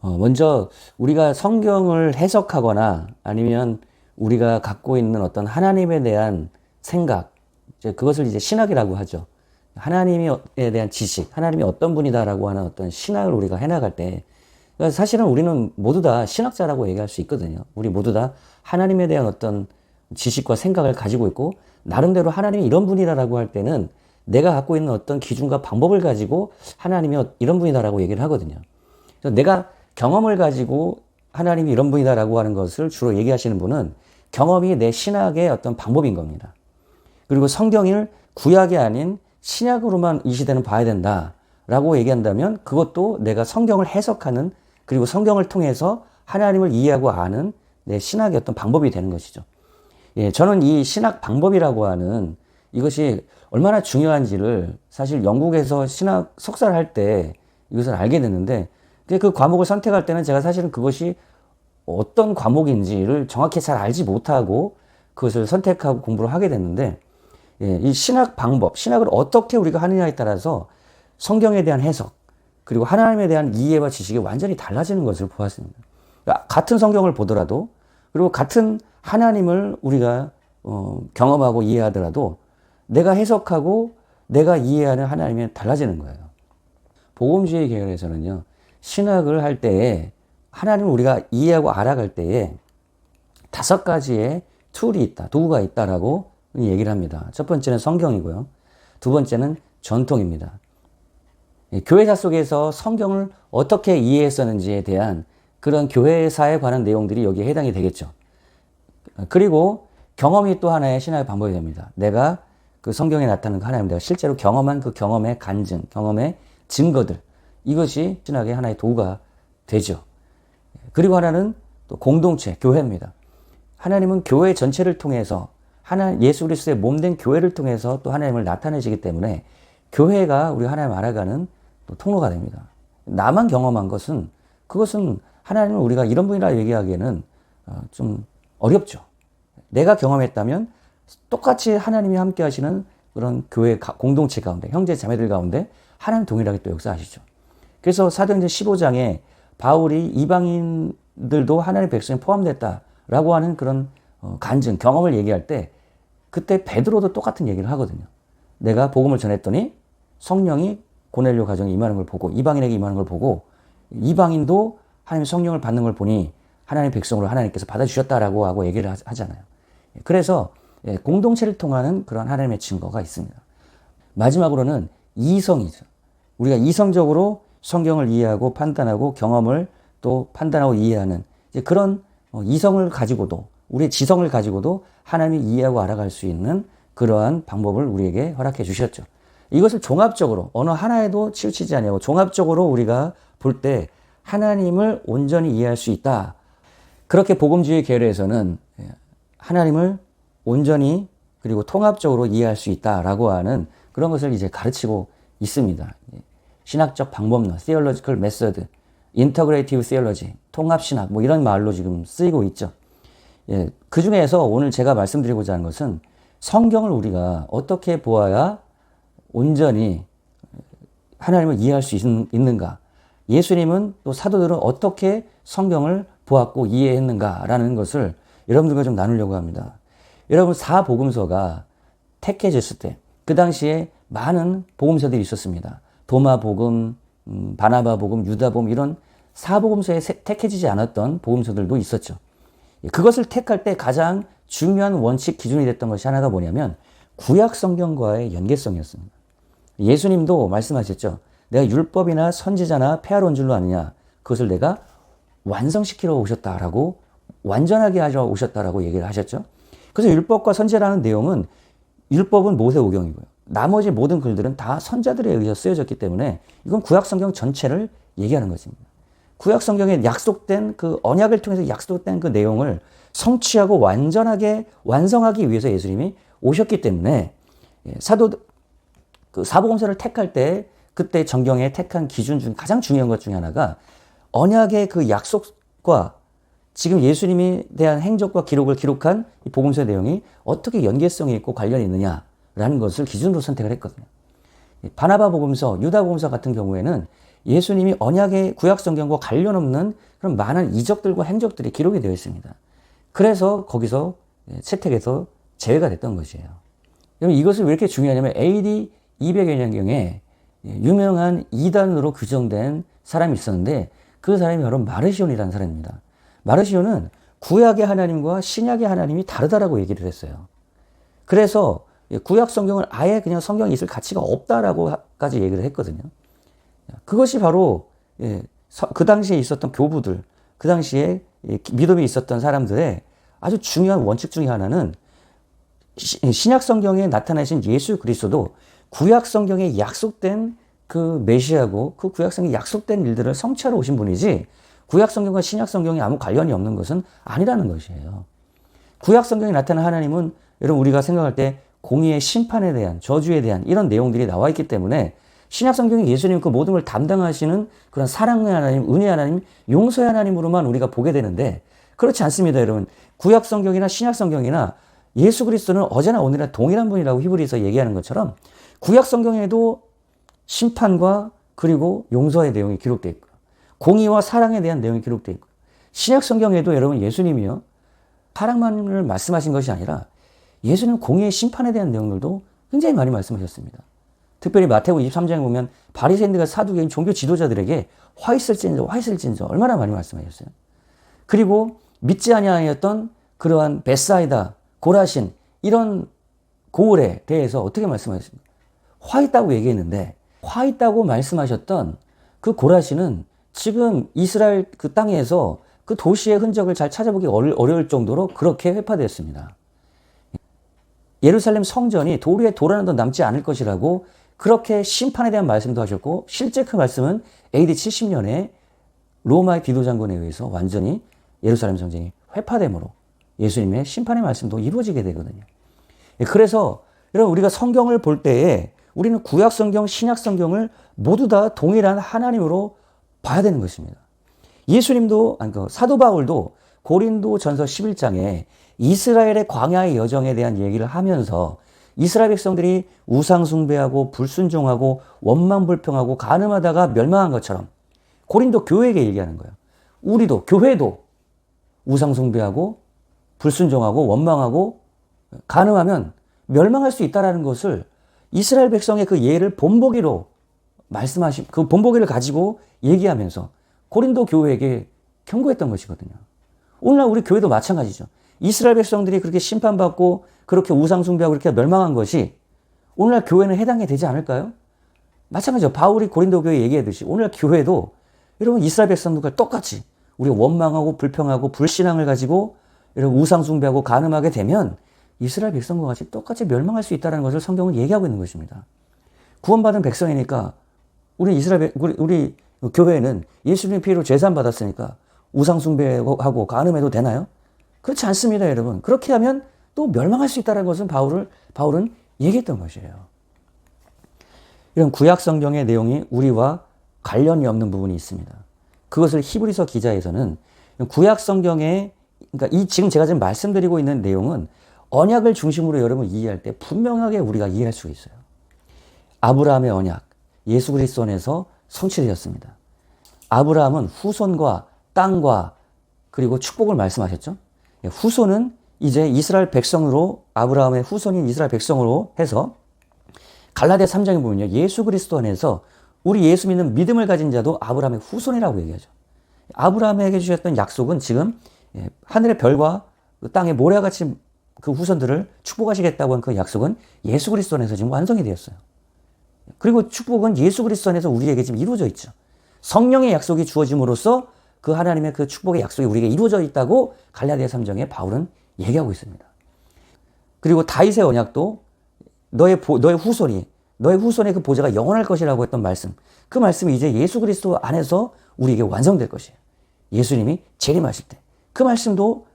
먼저 우리가 성경을 해석하거나 아니면 우리가 갖고 있는 어떤 하나님에 대한 생각, 그것을 이제 신학이라고 하죠. 하나님에 대한 지식, 하나님이 어떤 분이다라고 하는 어떤 신학을 우리가 해나갈 때, 그러니까 사실은 우리는 모두 다 신학자라고 얘기할 수 있거든요. 우리 모두 다 하나님에 대한 어떤 지식과 생각을 가지고 있고, 나름대로 하나님이 이런 분이다라고 할 때는 내가 갖고 있는 어떤 기준과 방법을 가지고 하나님이 이런 분이다라고 얘기를 하거든요. 그래서 내가 경험을 가지고 하나님이 이런 분이다라고 하는 것을 주로 얘기하시는 분은 경험이 내 신학의 어떤 방법인 겁니다. 그리고 성경을 구약이 아닌 신약으로만 이 시대는 봐야 된다라고 얘기한다면 그것도 내가 성경을 해석하는, 그리고 성경을 통해서 하나님을 이해하고 아는 내 신학의 어떤 방법이 되는 것이죠. 저는 이 신학 방법이라고 하는 이것이 얼마나 중요한지를 사실 영국에서 신학 석사를 할 때 이것을 알게 됐는데, 그 과목을 선택할 때는 제가 사실은 그것이 어떤 과목인지를 정확히 잘 알지 못하고 그것을 선택하고 공부를 하게 됐는데, 이 신학 방법, 신학을 어떻게 우리가 하느냐에 따라서 성경에 대한 해석, 그리고 하나님에 대한 이해와 지식이 완전히 달라지는 것을 보았습니다. 그러니까 같은 성경을 보더라도, 그리고 같은 하나님을 우리가 경험하고 이해하더라도 내가 해석하고 내가 이해하는 하나님이 달라지는 거예요. 복음주의 계열에서는요, 신학을 할 때에 하나님을 우리가 이해하고 알아갈 때에 5가지의 툴이 있다, 도구가 있다라고 얘기를 합니다. 첫 번째는 성경이고요. 두 번째는 전통입니다. 교회사 속에서 성경을 어떻게 이해했었는지에 대한 그런 교회사에 관한 내용들이 여기에 해당이 되겠죠. 그리고 경험이 또 하나의 신학의 방법이 됩니다. 내가 그 성경에 나타나는 하나님, 내가 실제로 경험한 그 경험의 간증, 경험의 증거들, 이것이 신학의 하나의 도구가 되죠. 그리고 하나는 또 공동체, 교회입니다. 하나님은 교회 전체를 통해서, 예수 그리스도의 몸된 교회를 통해서 또 하나님을 나타내시기 때문에 교회가 우리 하나님 알아가는 또 통로가 됩니다. 나만 경험한 것은, 그것은 하나님을 우리가 이런 분이라 얘기하기에는 좀 어렵죠. 내가 경험했다면 똑같이 하나님이 함께 하시는 그런 교회 공동체 가운데, 형제 자매들 가운데 하나님 동일하게 또 역사하시죠. 그래서 사도행전 15장에 바울이 이방인들도 하나님의 백성에 포함됐다라고 하는 그런 간증, 경험을 얘기할 때 그때 베드로도 똑같은 얘기를 하거든요. 내가 복음을 전했더니 성령이 고넬료 가정에 임하는 걸 보고, 이방인에게 임하는 걸 보고, 이방인도 하나님의 성령을 받는 걸 보니 하나님의 백성으로 하나님께서 받아주셨다라고 하고 얘기를 하잖아요. 그래서 공동체를 통하는 그런 하나님의 증거가 있습니다. 마지막으로는 이성이죠. 우리가 이성적으로 성경을 이해하고 판단하고 경험을 또 판단하고 이해하는 그런 이성을 가지고도, 우리의 지성을 가지고도 하나님이 이해하고 알아갈 수 있는 그러한 방법을 우리에게 허락해 주셨죠. 이것을 종합적으로 어느 하나에도 치우치지 아니하고 종합적으로 우리가 볼 때 하나님을 온전히 이해할 수 있다. 그렇게 복음주의 계열에서는 하나님을 온전히 그리고 통합적으로 이해할 수 있다라고 하는 그런 것을 이제 가르치고 있습니다. 신학적 방법론, theological method, integrative theology, 통합신학, 뭐 이런 말로 지금 쓰이고 있죠. 그 중에서 오늘 제가 말씀드리고자 하는 것은 성경을 우리가 어떻게 보아야 온전히 하나님을 이해할 수 있는가? 예수님은 또 사도들은 어떻게 성경을 보았고 이해했는가라는 것을 여러분들과 좀 나누려고 합니다. 여러분, 4복음서가 택해졌을 때 그 당시에 많은 복음서들이 있었습니다. 도마복음, 바나바복음, 유다복음, 이런 4복음서에 택해지지 않았던 복음서들도 있었죠. 그것을 택할 때 가장 중요한 원칙 기준이 됐던 것이 하나가 뭐냐면 구약 성경과의 연계성이었습니다. 예수님도 말씀하셨죠. 내가 율법이나 선지자나 폐하러 온 줄로 아느냐. 그것을 내가 완성시키러 오셨다라고, 완전하게 하러 오셨다라고 얘기를 하셨죠. 그래서 율법과 선지자라는 내용은, 율법은 모세오경이고요. 나머지 모든 글들은 다 선자들에 의해서 쓰여졌기 때문에 이건 구약 성경 전체를 얘기하는 것입니다. 구약 성경에 약속된 그 언약을 통해서 약속된 그 내용을 성취하고 완전하게 완성하기 위해서 예수님이 오셨기 때문에 그 사복음서를 택할 때 그때 정경에 택한 기준 중 가장 중요한 것 중에 하나가 언약의 그 약속과 지금 예수님에 대한 행적과 기록을 기록한 이 복음서의 내용이 어떻게 연계성이 있고 관련이 있느냐라는 것을 기준으로 선택을 했거든요. 바나바 복음서, 유다 복음서 같은 경우에는 예수님이 언약의 구약 성경과 관련 없는 그런 많은 이적들과 행적들이 기록이 되어 있습니다. 그래서 거기서 채택에서 제외가 됐던 것이에요. 여러분 이것을 왜 이렇게 중요하냐면 AD 200여 년경에 유명한 이단으로 규정된 사람이 있었는데 그 사람이 바로 마르시온이라는 사람입니다. 마르시온은 구약의 하나님과 신약의 하나님이 다르다라고 얘기를 했어요. 그래서 구약 성경을 아예 그냥 성경에 있을 가치가 없다라고까지 얘기를 했거든요. 그것이 바로 그 당시에 있었던 교부들, 그 당시에 믿음이 있었던 사람들의 아주 중요한 원칙 중에 하나는 신약 성경에 나타나신 예수 그리스도도 구약 성경에 약속된 그 메시아고 그 구약 성경에 약속된 일들을 성취하러 오신 분이지 구약 성경과 신약 성경이 아무 관련이 없는 것은 아니라는 것이에요. 구약 성경에 나타난 하나님은 여러분 우리가 생각할 때 공의의 심판에 대한 저주에 대한 이런 내용들이 나와 있기 때문에 신약 성경에 예수님 그 모든 걸 담당하시는 그런 사랑의 하나님, 은혜의 하나님, 용서의 하나님으로만 우리가 보게 되는데 그렇지 않습니다, 여러분. 구약 성경이나 신약 성경이나 예수 그리스도는 어제나 오늘이나 동일한 분이라고 히브리서 얘기하는 것처럼 구약 성경에도 심판과 그리고 용서의 내용이 기록되어 있고 공의와 사랑에 대한 내용이 기록되어 있고 신약 성경에도 여러분 예수님이요 사랑만을 말씀하신 것이 아니라 예수님 공의의 심판에 대한 내용들도 굉장히 많이 말씀하셨습니다. 특별히 마태복음 23장에 보면 바리새인들과 사두개인 종교 지도자들에게 화 있을진저 얼마나 많이 말씀하셨어요. 그리고 믿지 아니하였던 그러한 벳사이다, 고라신 이런 고을에 대해서 어떻게 말씀하셨습니까? 화 있다고 얘기했는데 화 있다고 말씀하셨던 그 고라신은 지금 이스라엘 그 땅에서 그 도시의 흔적을 잘 찾아보기 어려울 정도로 그렇게 회파되었습니다. 예루살렘 성전이 돌 위에 돌 하나도 남지 않을 것이라고 그렇게 심판에 대한 말씀도 하셨고 실제 그 말씀은 AD 70년에 로마의 디도 장군에 의해서 완전히 예루살렘 성전이 회파됨으로 예수님의 심판의 말씀도 이루어지게 되거든요. 그래서 여러분 우리가 성경을 볼 때에 우리는 구약 성경, 신약 성경을 모두 다 동일한 하나님으로 봐야 되는 것입니다. 예수님도 사도 바울도 고린도전서 11장에 이스라엘의 광야의 여정에 대한 얘기를 하면서 이스라엘 백성들이 우상 숭배하고 불순종하고 원망불평하고 간음하다가 멸망한 것처럼 고린도 교회에게 얘기하는 거예요. 우리도 교회도 우상 숭배하고 불순종하고 원망하고 간음하면 멸망할 수 있다라는 것을 이스라엘 백성의 그 예를 본보기로 말씀하신 그 본보기를 가지고 얘기하면서 고린도 교회에게 경고했던 것이거든요. 오늘날 우리 교회도 마찬가지죠. 이스라엘 백성들이 그렇게 심판받고 그렇게 우상 숭배하고 그렇게 멸망한 것이 오늘날 교회는 해당이 되지 않을까요? 마찬가지죠. 바울이 고린도 교회에 얘기하듯이 오늘날 교회도 여러분 이스라엘 백성들과 똑같이 우리가 원망하고 불평하고 불신앙을 가지고 여러분 우상 숭배하고 간음하게 되면 이스라엘 백성과 같이 똑같이 멸망할 수 있다는 것을 성경은 얘기하고 있는 것입니다. 구원받은 백성이니까 우리 교회는 예수님의 피로 제산 받았으니까 우상 숭배하고 간음해도 되나요? 그렇지 않습니다, 여러분. 그렇게 하면 또 멸망할 수 있다는 것은 바울은 얘기했던 것이에요. 이런 구약 성경의 내용이 우리와 관련이 없는 부분이 있습니다. 그것을 히브리서 기자에서는 구약 성경에 그러니까 지금 제가 지금 말씀드리고 있는 내용은 언약을 중심으로 여러분 이해할 때 분명하게 우리가 이해할 수 있어요. 아브라함의 언약, 예수 그리스도 안에서 성취되었습니다. 아브라함은 후손과 땅과 그리고 축복을 말씀하셨죠. 후손은 이제 이스라엘 백성으로 아브라함의 후손인 이스라엘 백성으로 해서 갈라디아 3장에 보면요. 예수 그리스도 안에서 우리 예수 믿는 믿음을 가진 자도 아브라함의 후손이라고 얘기하죠. 아브라함에게 주셨던 약속은 지금 하늘의 별과 땅의 모래와 같이 그 후손들을 축복하시겠다고 한 그 약속은 예수 그리스도 안에서 지금 완성이 되었어요. 그리고 축복은 예수 그리스도 안에서 우리에게 지금 이루어져 있죠. 성령의 약속이 주어짐으로써 그 하나님의 그 축복의 약속이 우리에게 이루어져 있다고 갈라디아 3장에 바울은 얘기하고 있습니다. 그리고 다윗의 언약도 너의 후손의 그 보좌가 영원할 것이라고 했던 말씀. 그 말씀이 이제 예수 그리스도 안에서 우리에게 완성될 것이에요. 예수님이 재림하실 때. 그 말씀도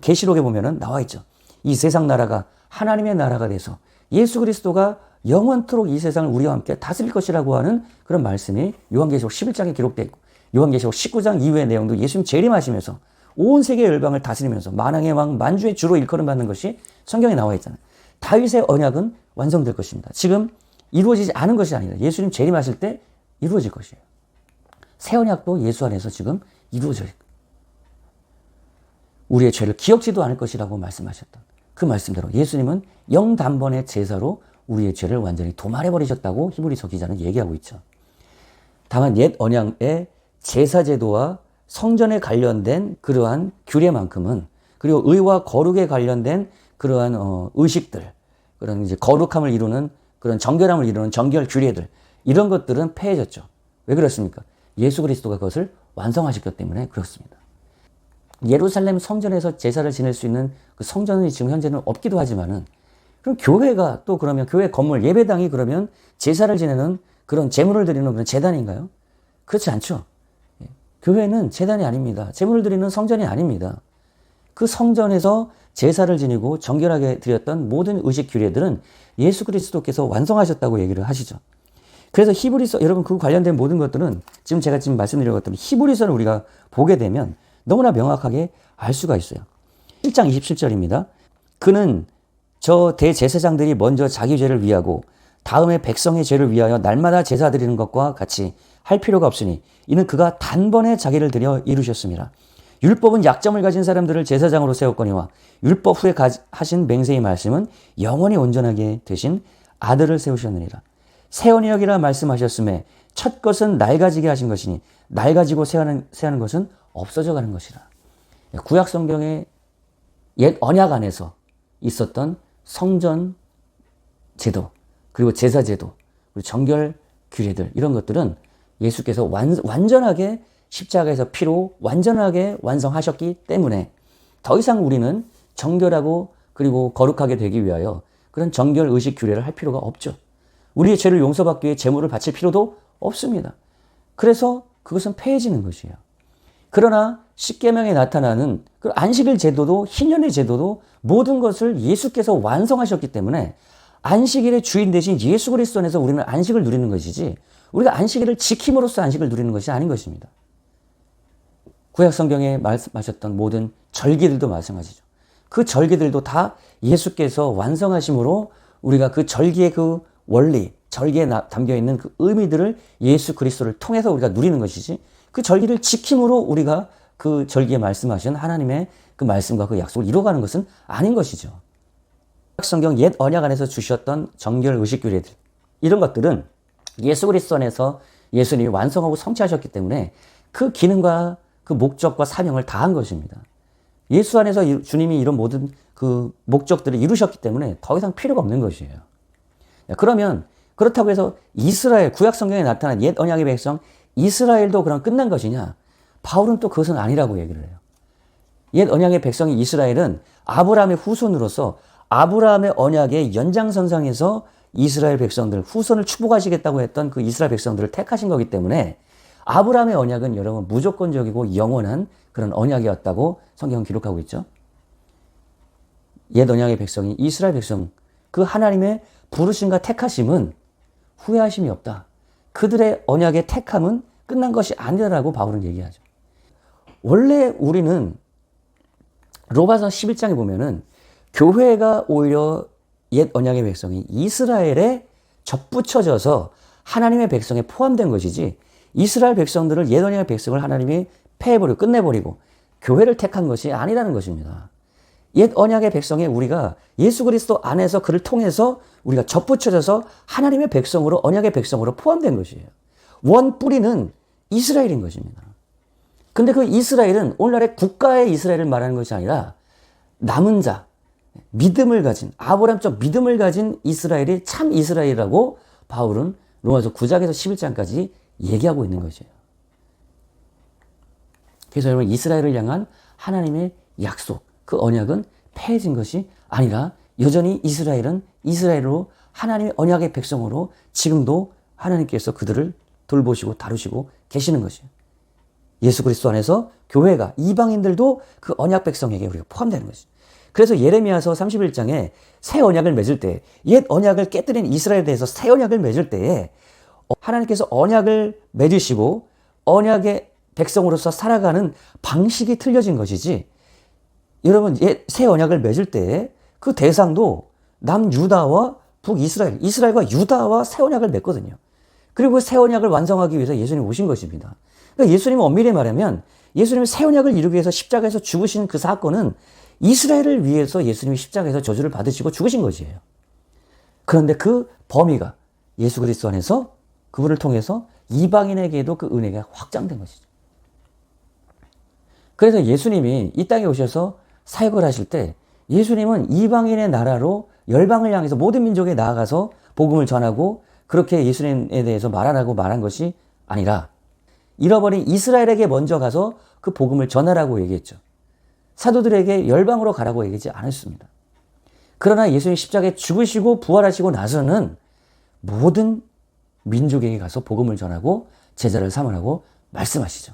계시록에 보면은 나와 있죠. 이 세상 나라가 하나님의 나라가 돼서 예수 그리스도가 영원토록 이 세상을 우리와 함께 다스릴 것이라고 하는 그런 말씀이 요한계시록 11장에 기록되어 있고 요한계시록 19장 이후의 내용도 예수님 재림하시면서 온 세계 열방을 다스리면서 만왕의 왕 만주의 주로 일컬음 받는 것이 성경에 나와 있잖아요. 다윗의 언약은 완성될 것입니다. 지금 이루어지지 않은 것이 아니라 예수님 재림하실 때 이루어질 것이에요. 새 언약도 예수 안에서 지금 이루어져 있고 우리의 죄를 기억지도 않을 것이라고 말씀하셨던 그 말씀대로 예수님은 영단번의 제사로 우리의 죄를 완전히 도말해버리셨다고 히브리서 기자는 얘기하고 있죠. 다만 옛 언약의 제사제도와 성전에 관련된 그러한 규례만큼은 그리고 의와 거룩에 관련된 그러한 의식들, 그런 이제 거룩함을 이루는 그런 정결함을 이루는 정결 규례들 이런 것들은 폐해졌죠. 왜 그렇습니까? 예수 그리스도가 그것을 완성하셨기 때문에 그렇습니다. 예루살렘 성전에서 제사를 지낼 수 있는 그 성전이 지금 현재는 없기도 하지만은 그럼 교회가 또 그러면 교회 건물 예배당이 그러면 제사를 지내는 그런 제물을 드리는 그런 제단인가요? 그렇지 않죠. 교회는 제단이 아닙니다. 제물을 드리는 성전이 아닙니다. 그 성전에서 제사를 지니고 정결하게 드렸던 모든 의식 규례들은 예수 그리스도께서 완성하셨다고 얘기를 하시죠. 그래서 히브리서 여러분 그 관련된 모든 것들은 제가 말씀드린 히브리서를 우리가 보게 되면 너무나 명확하게 알 수가 있어요. 7장 27절입니다. 그는 저 대제사장들이 먼저 자기 죄를 위하고 다음에 백성의 죄를 위하여 날마다 제사 드리는 것과 같이 할 필요가 없으니 이는 그가 단번에 자기를 들여 이루셨습니다. 율법은 약점을 가진 사람들을 제사장으로 세웠거니와 율법 후에 하신 맹세의 말씀은 영원히 온전하게 되신 아들을 세우셨느니라. 새 언약이라 말씀하셨음에 첫 것은 낡아지게 하신 것이니 낡아지고 새하는 것은 없어져 가는 것이라. 구약 성경의 옛 언약 안에서 있었던 성전 제도 그리고 제사 제도 그리고 정결 규례들 이런 것들은 예수께서 완전하게 십자가에서 피로 완전하게 완성하셨기 때문에 더 이상 우리는 정결하고 그리고 거룩하게 되기 위하여 그런 정결 의식 규례를 할 필요가 없죠. 우리의 죄를 용서받기 위해 제물을 바칠 필요도 없습니다. 그래서 그것은 폐해지는 것이에요. 그러나 십계명에 나타나는 그 안식일 제도도 희년의 제도도 모든 것을 예수께서 완성하셨기 때문에 안식일의 주인 대신 예수 그리스도 안에서 우리는 안식을 누리는 것이지 우리가 안식일을 지킴으로써 안식을 누리는 것이 아닌 것입니다. 구약 성경에 말씀하셨던 모든 절기들도 마찬가지죠. 그 절기들도 다 예수께서 완성하심으로 우리가 그 절기의 그 원리, 절기에 담겨있는 그 의미들을 예수 그리스도를 통해서 우리가 누리는 것이지 그 절기를 지킴으로 우리가 그 절기에 말씀하신 하나님의 그 말씀과 그 약속을 이뤄가는 것은 아닌 것이죠. 성경 옛 언약 안에서 주셨던 정결 의식 규례들 이런 것들은 예수 그리스도 안에서 예수님이 완성하고 성취하셨기 때문에 그 기능과 그 목적과 사명을 다한 것입니다. 예수 안에서 주님이 이런 모든 그 목적들을 이루셨기 때문에 더 이상 필요가 없는 것이에요. 그러면 그렇다고 해서 이스라엘 구약 성경에 나타난 옛 언약의 백성 이스라엘도 그럼 끝난 것이냐? 바울은 또 그것은 아니라고 얘기를 해요. 옛 언약의 백성인 이스라엘은 아브라함의 후손으로서 아브라함의 언약의 연장선상에서 이스라엘 백성들 후손을 축복하시겠다고 했던 그 이스라엘 백성들을 택하신 거기 때문에 아브라함의 언약은 여러분 무조건적이고 영원한 그런 언약이었다고 성경은 기록하고 있죠. 옛 언약의 백성이 이스라엘 백성 그 하나님의 부르심과 택하심은 후회하심이 없다. 그들의 언약의 택함은 끝난 것이 아니라고 바울은 얘기하죠. 원래 우리는 로마서 11장에 보면은 교회가 오히려 옛 언약의 백성이 이스라엘에 접붙여져서 하나님의 백성에 포함된 것이지 이스라엘 백성들을 옛 언약의 백성을 하나님이 패해버리고 끝내버리고 교회를 택한 것이 아니라는 것입니다. 옛 언약의 백성에 우리가 예수 그리스도 안에서 그를 통해서 우리가 접붙여져서 하나님의 백성으로 언약의 백성으로 포함된 것이에요. 원 뿌리는 이스라엘인 것입니다. 근데 그 이스라엘은 오늘날의 국가의 이스라엘을 말하는 것이 아니라 남은 자, 믿음을 가진 아브라함적 믿음을 가진 이스라엘이 참 이스라엘이라고 바울은 로마서 9장에서 11장까지 얘기하고 있는 것이에요. 그래서 여러분 이스라엘을 향한 하나님의 약속, 그 언약은 폐해진 것이 아니라 여전히 이스라엘은 이스라엘로 하나님의 언약의 백성으로 지금도 하나님께서 그들을 돌보시고 다루시고 계시는 것이에요. 예수 그리스도 안에서 교회가 이방인들도 그 언약 백성에게 우리가 포함되는 것이죠. 그래서 예레미야서 31장에 새 언약을 맺을 때 옛 언약을 깨뜨린 이스라엘에 대해서 새 언약을 맺을 때에 하나님께서 언약을 맺으시고 언약의 백성으로서 살아가는 방식이 틀려진 것이지 여러분 새 언약을 맺을 때에 그 대상도 남유다와 북이스라엘, 이스라엘과 유다와 새 언약을 맺거든요. 그리고 새 언약을 완성하기 위해서 예수님이 오신 것입니다. 그러니까 예수님은 엄밀히 말하면 예수님이 새 언약을 이루기 위해서 십자가에서 죽으신 그 사건은 이스라엘을 위해서 예수님이 십자가에서 저주를 받으시고 죽으신 것이에요. 그런데 그 범위가 예수 그리스도 안에서 그분을 통해서 이방인에게도 그 은혜가 확장된 것이죠. 그래서 예수님이 이 땅에 오셔서 사역을 하실 때 예수님은 이방인의 나라로 열방을 향해서 모든 민족에 나아가서 복음을 전하고 그렇게 예수님에 대해서 말하라고 말한 것이 아니라 잃어버린 이스라엘에게 먼저 가서 그 복음을 전하라고 얘기했죠. 사도들에게 열방으로 가라고 얘기하지 않았습니다. 그러나 예수님 십자가에 죽으시고 부활하시고 나서는 모든 민족에게 가서 복음을 전하고 제자를 삼으라고 말씀하시죠.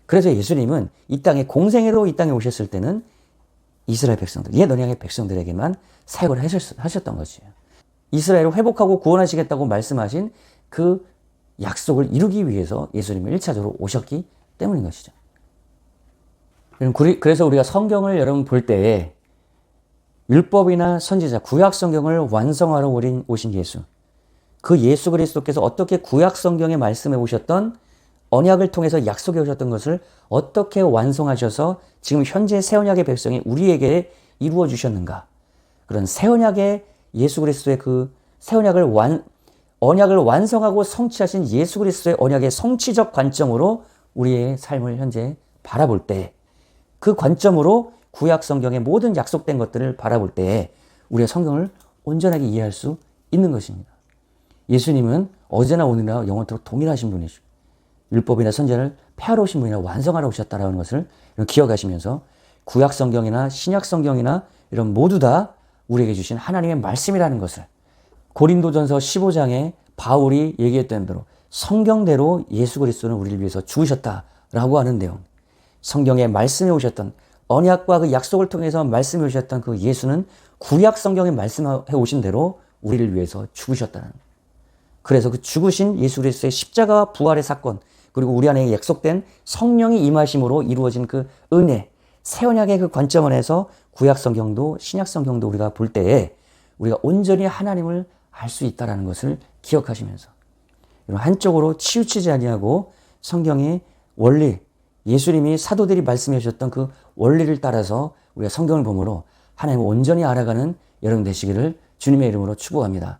그래서 예수님은 이 땅에 공생애로 이 땅에 오셨을 때는 이스라엘 백성들, 옛 언약의 백성들에게만 사역을 하셨던 것이에요. 이스라엘을 회복하고 구원하시겠다고 말씀하신 그 약속을 이루기 위해서 예수님이 1차적으로 오셨기 때문인 것이죠. 그래서 우리가 성경을 여러분 볼 때에 율법이나 선지자, 구약 성경을 완성하러 오신 예수, 그 예수 그리스도께서 어떻게 구약 성경에 말씀해 오셨던 언약을 통해서 약속해 오셨던 것을 어떻게 완성하셔서 지금 현재 새 언약의 백성이 우리에게 이루어 주셨는가? 그런 새 언약의 예수 그리스도의 그 새 언약을 완성하고 성취하신 예수 그리스도의 언약의 성취적 관점으로 우리의 삶을 현재 바라볼 때, 그 관점으로 구약 성경의 모든 약속된 것들을 바라볼 때 우리가 성경을 온전하게 이해할 수 있는 것입니다. 예수님은 어제나 오늘이나 영원토록 동일하신 분이시고 율법이나 선지자를 폐하러 오신 분이나 완성하러 오셨다라는 것을 기억하시면서 구약 성경이나 신약 성경이나 이런 모두 다 우리에게 주신 하나님의 말씀이라는 것을 고린도전서 15장에 바울이 얘기했던 대로 성경대로 예수 그리스도는 우리를 위해서 죽으셨다라고 하는 내용, 성경에 말씀해 오셨던 언약과 그 약속을 통해서 말씀해 오셨던 그 예수는 구약 성경에 말씀해 오신 대로 우리를 위해서 죽으셨다는 거예요. 그래서 그 죽으신 예수 그리스도의 십자가와 부활의 사건, 그리고 우리 안에 약속된 성령이 임하심으로 이루어진 그 은혜, 새 언약의 그 관점 안에서 구약 성경도 신약 성경도 우리가 볼 때에 우리가 온전히 하나님을 알 수 있다는 것을 기억하시면서 한쪽으로 치우치지 아니하고 성경의 원리, 예수님이 사도들이 말씀해 주셨던 그 원리를 따라서 우리가 성경을 보므로 하나님을 온전히 알아가는 여러분 되시기를 주님의 이름으로 축복합니다.